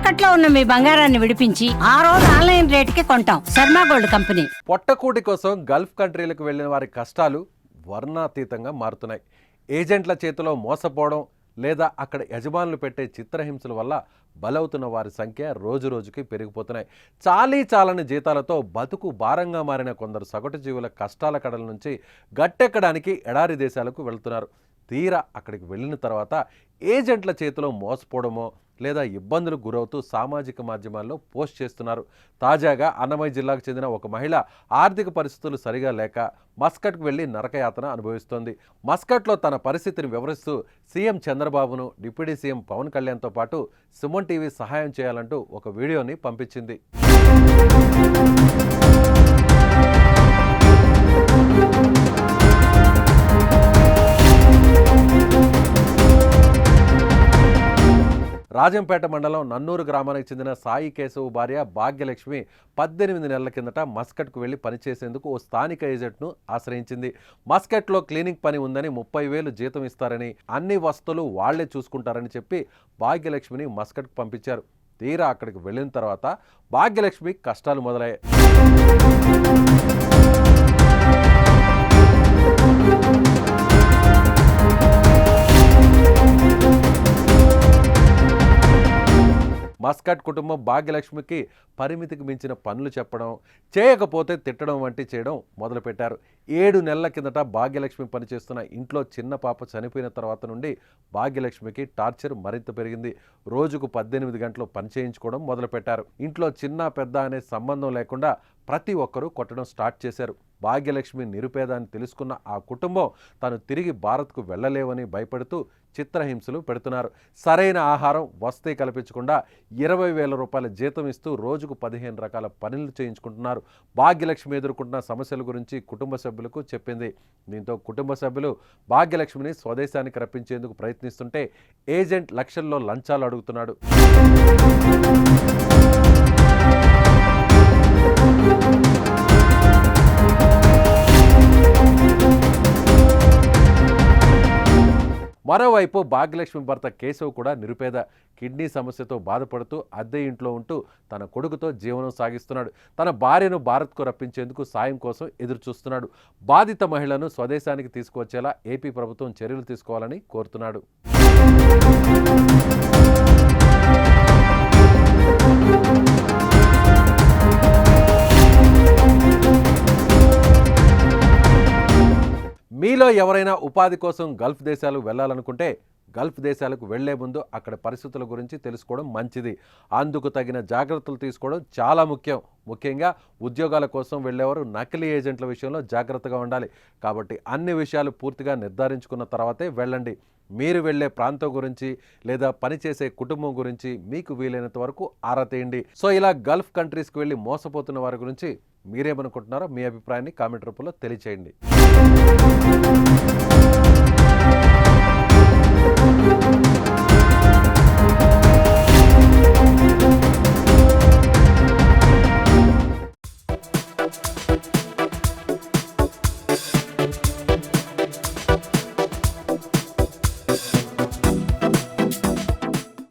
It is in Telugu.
తాకట్లో ఉన్న మీ బంగారాన్ని విడిపించి ఆ రోజు ఆన్లైన్ రేటుకి కొంటాం. Sharma gold company. పొట్టకూటి కోసం గల్ఫ్ కంట్రీలకు వెళ్లిన వారి కష్టాలు వర్ణాతీతంగా మారుతున్నాయి. ఏజెంట్ల చేతిలో మోసపోవడం లేదా అక్కడ యజమానులు పెట్టే చిత్రహింసల వల్ల బలవుతున్న వారి సంఖ్య రోజురోజుకి పెరిగిపోతున్నాయి. చాలని జీతాలతో బతుకు భారంగా మారిన కొందరు సగటు జీవుల కష్టాల కడల నుంచి గట్టెక్కడానికి ఎడారి దేశాలకు వెళ్తున్నారు. తీరా అక్కడికి వెళ్ళిన తర్వాత ఏజెంట్ల చేతిలో మోసపోవడమో లేదా ఇబ్బందులకు గురవుతూ సామాజిక మాధ్యమాల్లో పోస్ట్ చేస్తున్నారు. తాజాగా అన్నమయ్య జిల్లాకు చెందిన ఒక మహిళ ఆర్థిక పరిస్థితులు సరిగా లేక మస్కట్కు వెళ్లి నరకయాతన అనుభవిస్తోంది. మస్కట్లో తన పరిస్థితిని వివరిస్తూ సీఎం చంద్రబాబును, డిప్యూటీ సీఎం పవన్ కళ్యాణ్తో పాటు సుమన్ టీవీ సహాయం చేయాలంటూ ఒక వీడియోని పంపించింది. రాజంపేట మండలం నన్నూరు గ్రామానికి చెందిన సాయి కేశవ్ భార్య భాగ్యలక్ష్మి 18 నెలల కిందట మస్కట్కు వెళ్లి పనిచేసేందుకు ఓ స్థానిక ఏజెంట్ను ఆశ్రయించింది. మస్కట్లో క్లీనింగ్ పని ఉందని 30,000 జీతం ఇస్తారని, అన్ని వస్తువులు వాళ్లే చూసుకుంటారని చెప్పి భాగ్యలక్ష్మిని మస్కట్కు పంపించారు. తీరా అక్కడికి వెళ్ళిన తర్వాత భాగ్యలక్ష్మి కష్టాలు మొదలయ్యాయి. మస్కట్ కుటుంబం భాగ్యలక్ష్మికి పరిమితికి మించిన పనులు చెప్పడం, చేయకపోతే తిట్టడం వంటి చేయడం మొదలుపెట్టారు. 7 నెలల కిందట భాగ్యలక్ష్మి పనిచేస్తున్న ఇంట్లో చిన్న పాప చనిపోయిన తర్వాత నుండి భాగ్యలక్ష్మికి టార్చర్ మరింత పెరిగింది. రోజుకు 18 గంటలు పని చేయించుకోవడం మొదలుపెట్టారు. ఇంట్లో చిన్న పెద్ద అనే సంబంధం లేకుండా ప్రతి ఒక్కరూ కొట్టడం స్టార్ట్ చేశారు. భాగ్యలక్ష్మి నిరుపేద అని తెలుసుకున్న ఆ కుటుంబం తను తిరిగి భారత్కు వెళ్ళలేవని భయపడుతూ చిత్రహింసలు పెడుతున్నారు. సరైన ఆహారం, వసతి కల్పించకుండా 20,000 రూపాయల జీతం ఇస్తూ రోజుకు 15 రకాల పనులు చేయించుకుంటున్నారు. భాగ్యలక్ష్మి ఎదుర్కొంటున్న సమస్యల గురించి కుటుంబ సభ్యులకు చెప్పింది. దీంతో కుటుంబ సభ్యులు భాగ్యలక్ష్మిని స్వదేశానికి రప్పించేందుకు ప్రయత్నిస్తుంటే ఏజెంట్ లక్షల్లో లంచాలు అడుగుతున్నాడు. మరోవైపు భాగ్యలక్ష్మి భర్త కేశవ్ కూడా నిరుపేద. కిడ్నీ సమస్యతో బాధపడుతూ అద్దె ఇంట్లో ఉంటూ తన కొడుకుతో జీవనం సాగిస్తున్నాడు. తన భార్యను భారత్కు రప్పించేందుకు సాయం కోసం ఎదురుచూస్తున్నాడు. బాధిత మహిళను స్వదేశానికి తీసుకువచ్చేలా ఏపీ ప్రభుత్వం చర్యలు తీసుకోవాలని కోరుతున్నాడు. మీలో ఎవరైనా ఉపాధి కోసం గల్ఫ్ దేశాలు వెళ్ళాలనుకుంటే గల్ఫ్ దేశాలకు వెళ్లే ముందు అక్కడ పరిస్థితుల గురించి తెలుసుకోవడం మంచిది. అందుకు తగిన జాగ్రత్తలు తీసుకోవడం చాలా ముఖ్యం. ముఖ్యంగా ఉద్యోగాల కోసం వెళ్ళేవారు నకిలీ ఏజెంట్ల విషయంలో జాగ్రత్తగా ఉండాలి. కాబట్టి అన్ని విషయాలు పూర్తిగా నిర్ధారించుకున్న తర్వాతే వెళ్ళండి. మీరు వెళ్ళే ప్రాంతం గురించి లేదా పనిచేసే కుటుంబం గురించి మీకు వీలైనంత వరకు ఆరా తీయండి. సో ఇలా గల్ఫ్ కంట్రీస్కి వెళ్ళి మోసపోతున్న వారి గురించి మీరేమనుకుంటున్నారో మీ అభిప్రాయాన్ని కామెంట్ రూపంలో తెలియచేయండి.